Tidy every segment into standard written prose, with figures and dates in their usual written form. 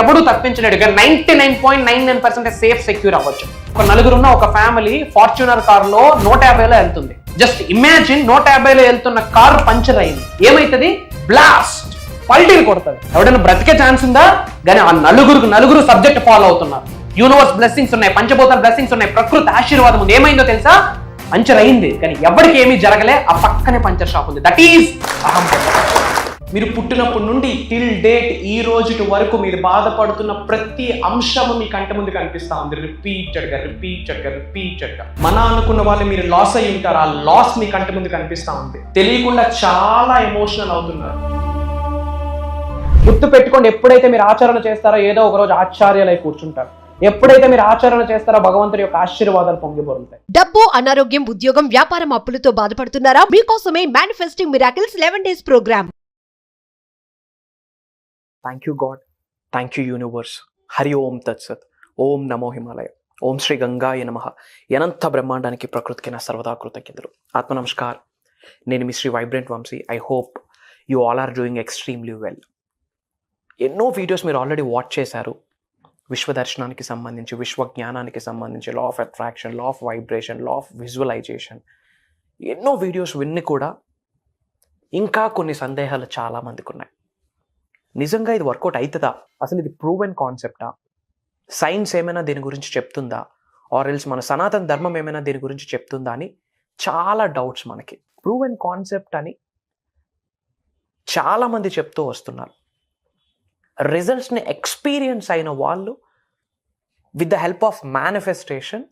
ఎవడు తప్పించలేడు. 99.99% safe secure అవ్వచ్చు. ఒక నలుగురున్న ఒక ఫ్యామిలీ ఫార్చ్యూనర్ కార్ లో 150లో వెళ్తుంది. జస్ట్ ఇమాజిన్ 150లో వెళ్తున్న కార్ పంచర్ అయింది, ఏమైతుంది? బ్లాస్ట్, పల్టీలు కొడుతుంది. ఎవడైనా బ్రతికే ఛాన్స్ ఉందా? కానీ ఆ నలుగురు సబ్జెక్ట్ ఫాలో అవుతున్నారు. యూనివర్స్ బ్లెస్సింగ్స్ ఉన్నాయి, పంచభూతాల బ్లెస్సింగ్స్ ఉన్నాయి, ప్రకృతి ఆశీర్వాదం ఉంది. ఏమైందో తెలుసా? పంచర్ అయింది, కానీ ఎవరికి ఏమీ జరగలే. ఆ పక్కనే పంచర్ షాప్ ఉంది. దట్ ఈజ్ అహం. మీరు పుట్టినప్పటి నుండి టిల్ డేట్ ఈ రోజు వరకు మీరు బాధపడుతున్న ప్రతి అంశము మీ కంటి ముందు కనిపిస్తా ఉంది. రిపీటెడ్గా మన అనుకున్న వాళ్ళు మీరు లాస్ అయ్యి ఉంటారు. ఆ లాస్ మీ కంటి ముందు కనిపిస్తా ఉంది. తెలియకుండా చాలా ఎమోషనల్ అవుతున్నారు. గుర్తు పెట్టుకోండి, ఎప్పుడైతే మీరు ఆచరణ చేస్తారో ఏదో ఒక రోజు ఆశ్చర్యాలై కూర్చుంటారు. ఎప్పుడైతే మీరు ఆచరణ చేస్తారో భగవంతుడి యొక్క ఆశీర్వాదాలు పొంగిపోరుతాయి. డబ్బు, అనారోగ్యం, ఉద్యోగం, వ్యాపారం, అప్పులతో బాధపడుతున్నారా? మీకోసమే manifesting miracles 11 days programme. Thank you God, thank you universe. Hari ఓం తత్సత్. ఓం నమో హిమాలయ. ఓం శ్రీ గంగాయ నమః. అనంత బ్రహ్మాండానికి ప్రకృతికి నా సర్వదా కృతజ్ఞతలు. ఆత్మ నమస్కార్. నేను మీ Shri vibrant Vamsi. I hope you all are doing extremely well. ఎన్నో వీడియోస్ మీరు ఆల్రెడీ వాచ్ చేశారు. విశ్వదర్శనానికి సంబంధించి, విశ్వజ్ఞానానికి సంబంధించి, law of attraction, law of vibration, law of visualisation, ఎన్నో వీడియోస్ విన్ని కూడా ఇంకా కొన్ని సందేహాలు చాలామందికి ఉన్నాయి. నిజంగా ఇది వర్కౌట్ అవుతుందా? అసలు ఇది ప్రూవెన్ కాన్సెప్టా? సైన్స్ ఏమైనా దీని గురించి చెప్తుందా? ఆర్ ఎల్స్ మన సనాతన ధర్మం ఏమైనా దీని గురించి చెప్తుందా అని చాలా డౌట్స్ మనకి. ప్రూవెన్ కాన్సెప్ట్ అని చాలామంది చెప్తూ వస్తున్నారు. రిజల్ట్స్ని ఎక్స్పీరియన్స్ అయిన వాళ్ళు with the help of manifestation,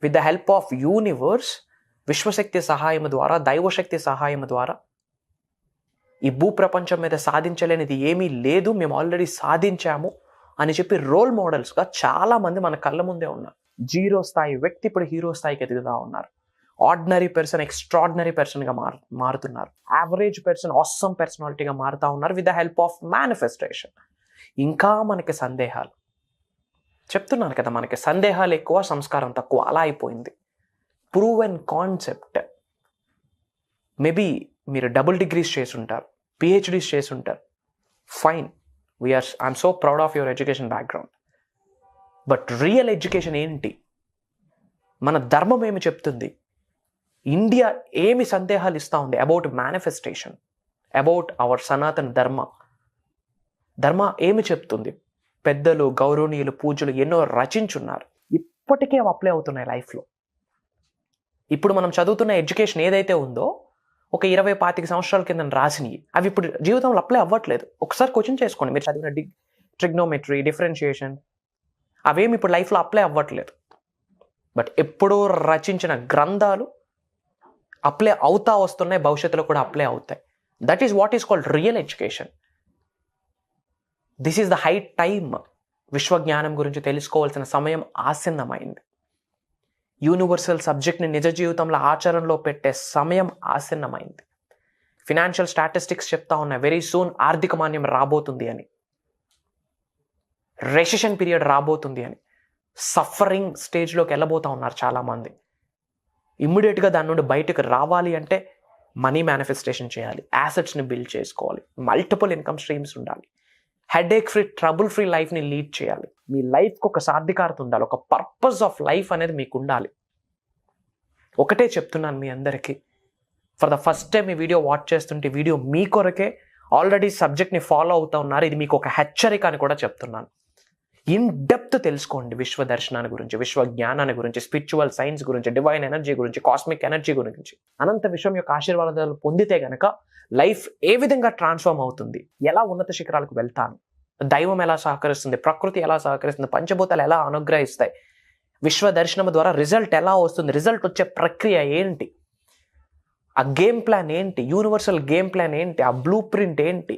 with the help of universe, విశ్వశక్తి సహాయం ద్వారా, దైవశక్తి సహాయం ద్వారా ఈ భూప్రపంచం మీద సాధించలేనిది ఏమీ లేదు, మేము ఆల్రెడీ సాధించాము అని చెప్పి రోల్ మోడల్స్గా చాలామంది మన కళ్ళ ముందే ఉన్నారు. జీరో స్థాయి వ్యక్తి ఇప్పుడు హీరో స్థాయికి ఎదుగుతూ ఉన్నారు. ఆర్డినరీ పర్సన్ ఎక్స్ట్రాడినరీ పర్సన్గా మారుతున్నారు. యావరేజ్ పర్సన్ ఆసమ్ పర్సనాలిటీగా మారుతూ ఉన్నారు with the help of manifestation. ఇంకా మనకి సందేహాలు, చెప్తున్నాను కదా, మనకి సందేహాలు ఎక్కువ, సంస్కారం తక్కువ, అలా అయిపోయింది. Proven concept. మేబీ మీరు డబుల్ డిగ్రీస్ చేసి ఉంటారు, పిహెచ్డీస్ చేసి ఉంటారు. Fine, I'm so proud of your education background. But real education ఏంటి? మన ధర్మం ఏమి చెప్తుంది? ఇండియా ఏమి సందేహాలు ఇస్తూ ఉంది అబౌట్ మేనిఫెస్టేషన్, అబౌట్ అవర్ సనాతన ధర్మ ఏమి చెప్తుంది? పెద్దలు, గౌరవనీయులు, పూజలు ఎన్నో రచించున్నారు. ఇప్పటికే అవి అప్లై అవుతున్నాయి లైఫ్లో. ఇప్పుడు మనం చదువుతున్న ఎడ్యుకేషన్ ఏదైతే ఉందో ఒక 20-25 సంవత్సరాల కింద రాసినవి అవి ఇప్పుడు జీవితంలో అప్లై అవ్వట్లేదు. ఒకసారి క్వశ్చన్ చేసుకోండి, మీరు చదివిన ట్రిగ్నోమెట్రీ, డిఫరెన్షియేషన్ అవేమి ఇప్పుడు లైఫ్లో అప్లై అవ్వట్లేదు. బట్ ఎప్పుడో రచించిన గ్రంథాలు అప్లై అవుతా వస్తున్నాయి, భవిష్యత్తులో కూడా అప్లై అవుతాయి. That is what is called real education. This is the high time. విశ్వజ్ఞానం గురించి తెలుసుకోవాల్సిన సమయం ఆసన్నమైంది. యూనివర్సల్ సబ్జెక్ట్ని నిజ జీవితంలో ఆచరణలో పెట్టే సమయం ఆసన్నమైంది. ఫినాన్షియల్ స్టాటిస్టిక్స్ చెప్తా ఉన్నాయి, వెరీ సూన్ ఆర్థిక మాన్యం రాబోతుంది అని, రెసిషన్ పీరియడ్ రాబోతుంది అని. సఫరింగ్ స్టేజ్లోకి వెళ్ళబోతూ ఉన్నారు చాలామంది. ఇమ్మీడియట్గా దాని నుండి బయటకు రావాలి అంటే మనీ మేనిఫెస్టేషన్ చేయాలి, యాసెట్స్ని బిల్డ్ చేసుకోవాలి, మల్టిపుల్ ఇన్కమ్ స్ట్రీమ్స్ ఉండాలి, హెడేక్ ఫ్రీ, ట్రబుల్ ఫ్రీ లైఫ్ని లీడ్ చేయాలి. మీ లైఫ్కి ఒక సాధికారత ఉండాలి, ఒక పర్పస్ ఆఫ్ లైఫ్ అనేది మీకు ఉండాలి. ఒకటే చెప్తున్నాను మీ అందరికీ, ఫర్ ద ఫస్ట్ టైం ఈ వీడియో వాచ్ చేస్తుంటే వీడియో మీ కొరకే. ఆల్రెడీ సబ్జెక్ట్ని ఫాలో అవుతూ ఉన్నారు, ఇది మీకు ఒక హెచ్చరిక అని కూడా చెప్తున్నాను. ఇన్ డెప్త్ తెలుసుకోండి విశ్వ దర్శనాన్ని గురించి, విశ్వ జ్ఞానాన్ని గురించి, స్పిరిచువల్ సైన్స్ గురించి, డివైన్ ఎనర్జీ గురించి, కాస్మిక్ ఎనర్జీ గురించి. అనంత విశ్వం యొక్క ఆశీర్వాదాలు పొందితే గనక లైఫ్ ఏ విధంగా ట్రాన్స్ఫార్మ్ అవుతుంది, ఎలా ఉన్నత శిఖరాలకు వెళ్తాను, దైవం ఎలా సహకరిస్తుంది, ప్రకృతి ఎలా సహకరిస్తుంది, పంచభూతాలు ఎలా అనుగ్రహిస్తాయి, విశ్వ దర్శనం ద్వారా రిజల్ట్ ఎలా వస్తుంది, రిజల్ట్ వచ్చే ప్రక్రియ ఏంటి, ఆ గేమ్ ప్లాన్ ఏంటి, యూనివర్సల్ గేమ్ ప్లాన్ ఏంటి, ఆ బ్లూ ప్రింట్ ఏంటి,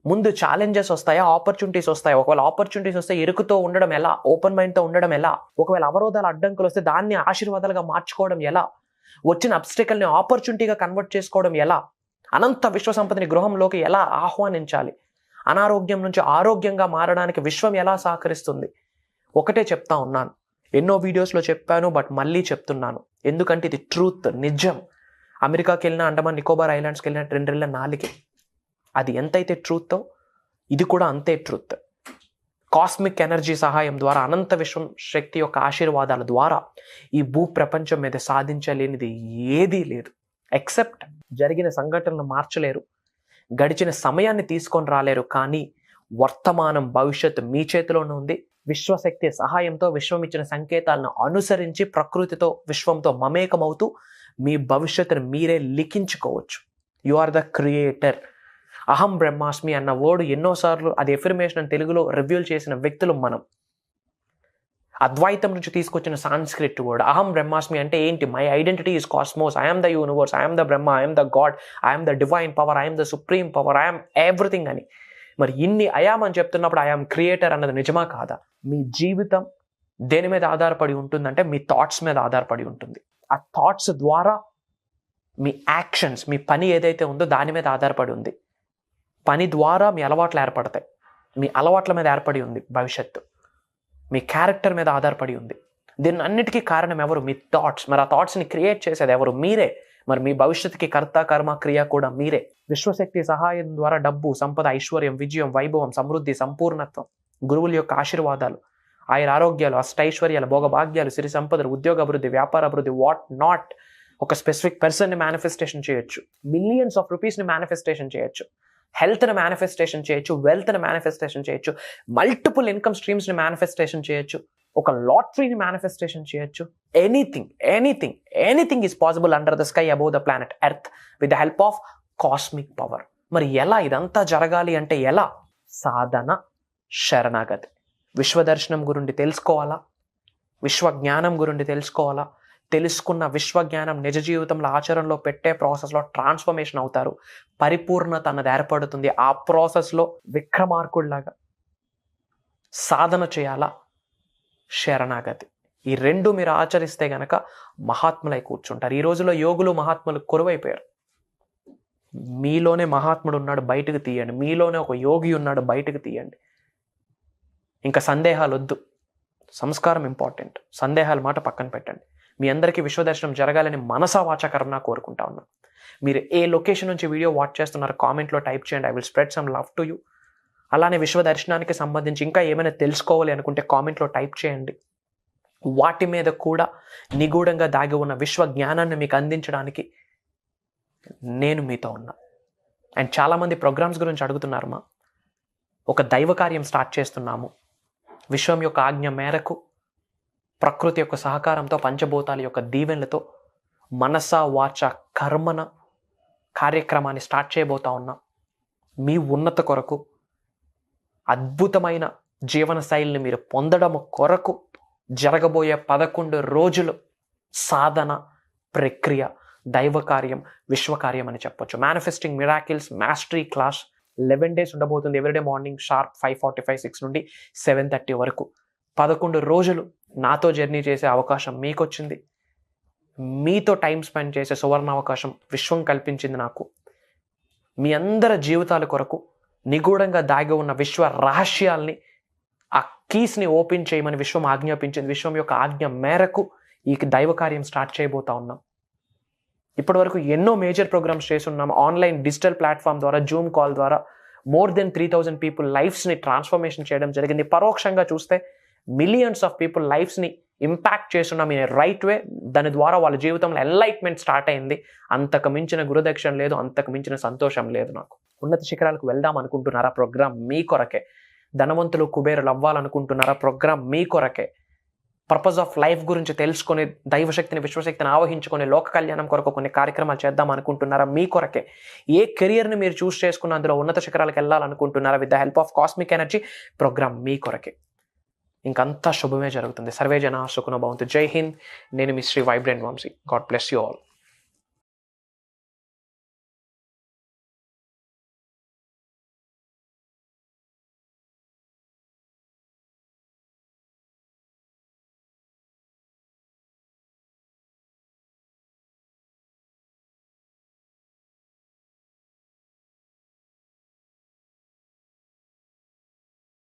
ముందు ఛాలెంజెస్ వస్తాయా, ఆపర్చునిటీస్ వస్తాయి, ఒకవేళ ఆపర్చునిటీస్ వస్తే ఇరుకుతో ఉండడం ఎలా, ఓపెన్ మైండ్తో ఉండడం ఎలా, ఒకవేళ అవరోధాలు అడ్డంకులు వస్తే దాన్ని ఆశీర్వాదాలుగా మార్చుకోవడం ఎలా, వచ్చిన అబ్స్టికల్ని ఆపర్చునిటీగా కన్వర్ట్ చేసుకోవడం ఎలా, అనంత విశ్వ సంపదని గృహంలోకి ఎలా ఆహ్వానించాలి, అనారోగ్యం నుంచి ఆరోగ్యంగా మారడానికి విశ్వం ఎలా సహకరిస్తుంది. ఒకటే చెప్తా ఉన్నాను, ఎన్నో వీడియోస్లో చెప్పాను, బట్ మళ్ళీ చెప్తున్నాను, ఎందుకంటే ఇది ట్రూత్, నిజం. అమెరికాకి వెళ్ళిన, అండమాన్ నికోబార్ ఐలాండ్స్కి వెళ్ళిన 2 నాలికి అది ఎంతైతే ట్రూత్తో ఇది కూడా అంతే ట్రూత్. కాస్మిక్ ఎనర్జీ సహాయం ద్వారా, అనంత విశ్వం శక్తి యొక్క ఆశీర్వాదాల ద్వారా ఈ భూ ప్రపంచం మీద సాధించలేనిది ఏదీ లేదు. ఎక్సెప్ట్ జరిగిన సంఘటనలు మార్చలేరు, గడిచిన సమయాన్ని తీసుకొని రాలేరు, కానీ వర్తమానం భవిష్యత్తు మీ చేతిలోనే ఉంది. విశ్వశక్తి సహాయంతో విశ్వం ఇచ్చిన సంకేతాలను అనుసరించి ప్రకృతితో విశ్వంతో మమేకమవుతూ మీ భవిష్యత్తును మీరే లిఖించుకోవచ్చు. You are the creator. అహం బ్రహ్మాస్మి అన్న వర్డ్ ఎన్నోసార్లు అది ఎఫర్మేషన్ అని తెలుగులో రివ్యూల్ చేసిన వ్యక్తులు మనం. అద్వైతం నుంచి తీసుకొచ్చిన సాంస్క్రిట్ వర్డ్ అహం బ్రహ్మాస్మి అంటే ఏంటి? My identity is cosmos, I'm the universe, I'm the Brahma, I'm the God, I'm the divine power, I'm the supreme power, I'm everything అని. మరి ఇన్ని ఐయామ్ అని చెప్తున్నప్పుడు ఐఎమ్ క్రియేటర్ అన్నది నిజమా కాదా? మీ జీవితం దేని మీద ఆధారపడి ఉంటుందంటే మీ థాట్స్ మీద ఆధారపడి ఉంటుంది. ఆ థాట్స్ ద్వారా మీ యాక్షన్స్, మీ పని ఏదైతే ఉందో దాని మీద ఆధారపడి ఉంది. పని ద్వారా మీ అలవాట్లు ఏర్పడతాయి. మీ అలవాట్ల మీద ఏర్పడి ఉంది భవిష్యత్తు. మీ క్యారెక్టర్ మీద ఆధారపడి ఉంది. దీన్ని అన్నిటికీ కారణం ఎవరు? మీ థాట్స్. మరి ఆ థాట్స్ని క్రియేట్ చేసేది ఎవరు? మీరే. మరి మీ భవిష్యత్తుకి కర్త కర్మ క్రియ కూడా మీరే. విశ్వశక్తి సహాయం ద్వారా డబ్బు, సంపద, ఐశ్వర్యం, విజయం, వైభవం, సమృద్ధి, సంపూర్ణత్వం, గురువుల యొక్క ఆశీర్వాదాలు, ఆయుర ఆరోగ్యాలు, అష్టైశ్వర్యాలు, భోగభాగ్యాలు, సిరి సంపదలు, ఉద్యోగ అభివృద్ధి, వ్యాపార అభివృద్ధి, వాట్ నాట్. ఒక స్పెసిఫిక్ పర్సన్ని మేనిఫెస్టేషన్ చేయొచ్చు, మిలియన్స్ ఆఫ్ రూపీస్ని మేనిఫెస్టేషన్ చేయొచ్చు, హెల్త్ని మేనిఫెస్టేషన్ చేయొచ్చు, వెల్త్ని మేనిఫెస్టేషన్ చేయొచ్చు, మల్టిపుల్ ఇన్కమ్ స్ట్రీమ్స్ని మేనిఫెస్టేషన్ చేయొచ్చు, ఒక లాటరీని మేనిఫెస్టేషన్ చేయొచ్చు. Anything is possible under the sky above the planet earth with the help of cosmic power. మరి ఎలా ఇదంతా జరగాలి అంటే ఎలా? సాధన, శరణాగతి. విశ్వదర్శనం గురించి తెలుసుకోవాలా, విశ్వజ్ఞానం గురించి తెలుసుకోవాలా. తెలుసుకున్న విశ్వజ్ఞానం నిజ జీవితంలో ఆచరణలో పెట్టే ప్రాసెస్లో ట్రాన్స్ఫర్మేషన్ అవుతారు. పరిపూర్ణత అన్నది ఏర్పడుతుంది. ఆ ప్రాసెస్లో విక్రమార్కుడిలాగా సాధన చేయాలా, శరణాగతి. ఈ రెండు మీరు ఆచరిస్తే గనక మహాత్ములై కూర్చుంటారు. ఈ రోజులో యోగులు మహాత్ములు కొరువైపోయారు. మీలోనే మహాత్ముడు ఉన్నాడు, బయటకు తీయండి. మీలోనే ఒక యోగి ఉన్నాడు, బయటకు తీయండి. ఇంకా సందేహాలు వద్దు. సంస్కారం ఇంపార్టెంట్. సందేహాల మాట పక్కన పెట్టండి. మీ అందరికీ విశ్వదర్శనం జరగాలని మనసా వాచా కర్మనా కోరుకుంటా ఉన్నాను. మీరు ఏ లొకేషన్ నుంచి వీడియో వాచ్ చేస్తున్నారో కామెంట్లో టైప్ చేయండి. I will spread some love to you. అలానే విశ్వదర్శనానికి సంబంధించి ఇంకా ఏమైనా తెలుసుకోవాలి అనుకుంటే కామెంట్లో టైప్ చేయండి. వాటి మీద కూడా నిగూఢంగా దాగి ఉన్న విశ్వ జ్ఞానాన్ని మీకు అందించడానికి నేను మీతో ఉన్నా. అండ్ చాలామంది ప్రోగ్రామ్స్ గురించి అడుగుతున్నారమ్మా. ఒక దైవ కార్యం స్టార్ట్ చేస్తున్నాము. విశ్వం యొక్క ఆజ్ఞ మేరకు, ప్రకృతి యొక్క సహకారంతో, పంచభూతాల యొక్క దీవెనలతో మనస వాచ కర్మన కార్యక్రమాన్ని స్టార్ట్ చేయబోతా ఉన్నాం. మీ ఉన్నత కొరకు, అద్భుతమైన జీవన శైలిని మీరు పొందడం కొరకు జరగబోయే 11 రోజులు సాధన ప్రక్రియ, దైవ కార్యం, విశ్వకార్యం అని చెప్పొచ్చు. Manifesting miracles mastery class 11 days ఉండబోతుంది. ఎవ్రీడే మార్నింగ్ షార్ప్ 5:45, 6 నుండి 7:30 వరకు 11 రోజులు నాతో జర్నీ చేసే అవకాశం మీకు వచ్చింది. మీతో టైం స్పెండ్ చేసే సువర్ణ అవకాశం విశ్వం కల్పించింది నాకు. మీ అందరి జీవితాల కొరకు నిగూఢంగా దాగి ఉన్న విశ్వ రహస్యాల్ని, ఆ కీస్ని ఓపెన్ చేయమని విశ్వం ఆజ్ఞాపించింది. విశ్వం యొక్క ఆజ్ఞ మేరకు ఈ దైవ కార్యం స్టార్ట్ చేయబోతా ఉన్నాం. ఇప్పటి వరకు ఎన్నో మేజర్ ప్రోగ్రామ్స్ చేస్తున్నాం. ఆన్లైన్ డిజిటల్ ప్లాట్ఫామ్ ద్వారా, జూమ్ కాల్ ద్వారా మోర్ దెన్ 3000 పీపుల్ లైఫ్స్ని ట్రాన్స్ఫర్మేషన్ చేయడం జరిగింది. పరోక్షంగా చూస్తే మిలియన్స్ ఆఫ్ పీపుల్ లైఫ్స్ని ఇంపాక్ట్ చేస్తున్నాం ఇన్ రైట్ వే. దాని ద్వారా వాళ్ళ జీవితంలో ఎన్లైట్మెంట్ స్టార్ట్ అయింది. అంతకు మించిన గురుదక్షిణ లేదు, అంతకు మించిన సంతోషం లేదు నాకు. ఉన్నత శిఖరాలకు వెళ్దాం అనుకుంటున్నారా? ప్రోగ్రామ్ మీ కొరకే. ధనవంతులు కుబేరులు అవ్వాలనుకుంటున్నారా? ప్రోగ్రామ్ మీ కొరకే. పర్పస్ ఆఫ్ లైఫ్ గురించి తెలుసుకొని, దైవశక్తిని, విశ్వశక్తిని ఆవహించుకొని లోక కళ్యాణం కొరకు కొన్ని కార్యక్రమాలు చేద్దాం అనుకుంటున్నారా? మీ కొరకే. ఏ కెరియర్ని మీరు చూస్ చేసుకున్న అందులో ఉన్నత శిఖరాలకు వెళ్ళాలనుకుంటున్నారా? With the help of cosmic energy programme మీ కొరకే. ఇంకంతా శుభమే జరుగుతుంది. సర్వే జన సుఖనో భవంతు. జై హింద్. నేను మీ Shri vibrant Vamsi. God bless you all.